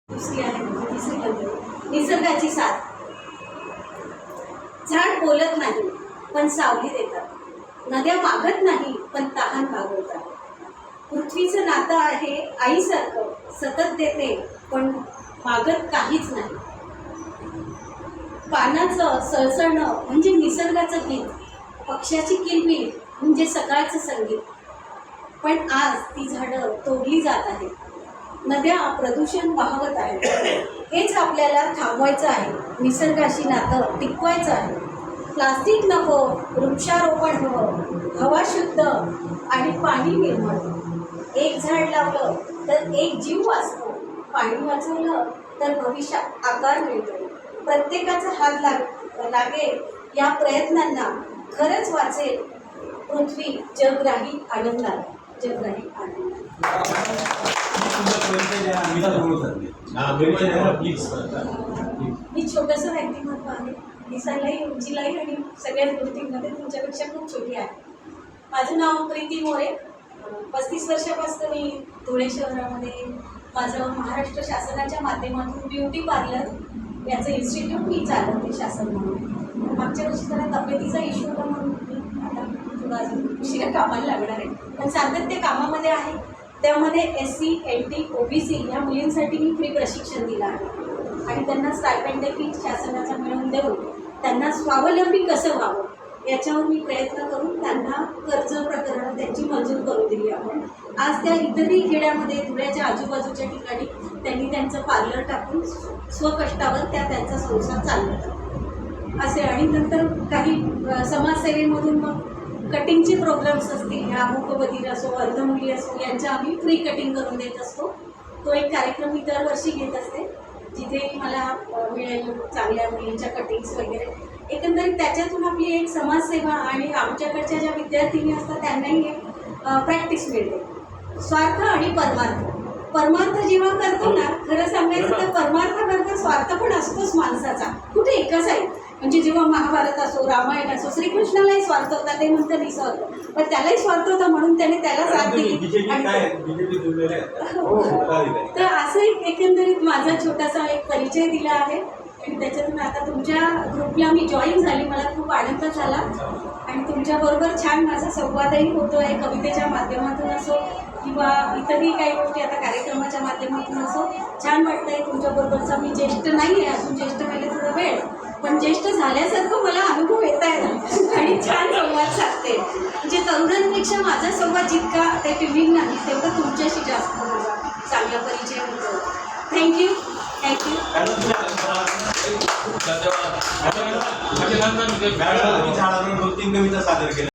दुसरी आहे तिसरी पद्धत निसर्गाची साथ. झाड बोलत नाही पण सावली देतात, नद्या मागत नाही पण तहान भागवतात. पृथ्वीचं नातं आहे आईसारखं, सतत देते पण मागत काहीच नाही. पानाचं सळसळणं म्हणजे निसर्गाचं गीत, पक्ष्याची किलबिल म्हणजे सकाळचं संगीत. पण आज ती झाडं तोडली जात आहेत, नद्या प्रदूषण वाहवत आहेत. हेच आपल्याला थांबवायचं आहे, निसर्गाशी नातं टिकवायचं आहे. प्लास्टिक नको, वृक्षारोपण हवं, हवा शुद्ध आणि पाणी निर्मळ. एक झाड लावलं तर एक जीव वाचतो, पाणी वाचवलं तर भविष्यात आकार मिळतो. प्रत्येकाचा हात लागेल या प्रयत्नांना, खरंच वाचेल पृथ्वी. जग राहील आनंदात, जग राहील आनंदात. मी छोटंसं व्यक्तिमत्व आहे, दिसायलाही उंचीलाही आणि सगळ्याच गोष्टींमध्ये तुमच्यापेक्षा खूप छोटी आहे. माझं नाव प्रीती मोरे. 35 वर्षापासून मी धुळे शहरामध्ये माझं महाराष्ट्र शासनाच्या माध्यमातून ब्युटी पार्लर याचं इन्स्टिट्यूट मी चालवते शासन म्हणून. मागच्या वर्षी जरा तब्येतीचा इश्यू होता म्हणून मी आता थोडं अजून उशिरा कामाला लागणार आहे, पण सातत्य कामामध्ये आहे. त्यामध्ये SC, NT, OBC या मुलींसाठी मी फ्री प्रशिक्षण दिलं आहे आणि त्यांना स्टायपेंड देखील शासनाचा मिळवून देऊन त्यांना स्वावलंबी कसं व्हावं याच्यावर मी प्रयत्न करून त्यांना कर्ज प्रकरणं त्यांची मंजूर करून दिली आपण. आज त्या इतरही खेड्यामध्ये धुळ्याच्या आजूबाजूच्या ठिकाणी त्यांनी त्यांचं पार्लर टाकून स्वकष्टावर त्यांचा संसार चालवतात असे. आणि नंतर काही समाजसेवेमधून मग कटिंगचे प्रोग्राम्स असतील, ह्या मूकबधीर असो, अर्धमुली असो, यांच्या आम्ही फ्री कटिंग करून देत असतो. तो एक कार्यक्रम मी दरवर्षी घेत असते, जिथे मला मिळेल चांगल्या मुलींच्या कटिंग्स वगैरे. एकंदरीत त्याच्यातून आपली एक समाजसेवा आणि आमच्याकडच्या ज्या विद्यार्थिनी असतात त्यांनाही एक प्रॅक्टिस मिळते. स्वार्थ आणि परमार्थ. परमार्थ जेव्हा करतो ना, खरं सांगायचं तर परमार्थाबरोबर स्वार्थ पण असतोच माणसाचा, कुठे एकच आहे. म्हणजे जेव्हा महाभारत असो, रामायण असो, श्रीकृष्णालाही स्वार्थ होता, ते म्हणतं निस्वार्थ, पण त्यालाही स्वार्थ होता म्हणून त्याने त्याला साथ दिली. तर असं एकंदरीत माझा छोटासा एक परिचय दिला आहे आणि त्याच्यातून आता तुमच्या ग्रुपला मी जॉईन झाली. मला खूप आनंद झाला आणि तुमच्याबरोबर छान माझा संवादही होतो आहे, कवितेच्या माध्यमातून असो किंवा इतरही काही गोष्टी आता कार्यक्रमाच्या माध्यमातून असो. छान वाटतं आहे तुमच्याबरोबरचा. मी ज्येष्ठ नाही आहे अजून, ज्येष्ठ व्हायला थोडा वेळ, पण ज्येष्ठ झाल्यासारखं मला अनुभव येत आहे आणि छान संवाद साधते. म्हणजे तरुणांपेक्षा माझा संवाद जितका ते ट्युनिंग नाही तेवढं तुमच्याशी जास्त माझा चांगला परिचय होतो. थँक्यू. झाडांवर 2-3 कविता सादर केल्या.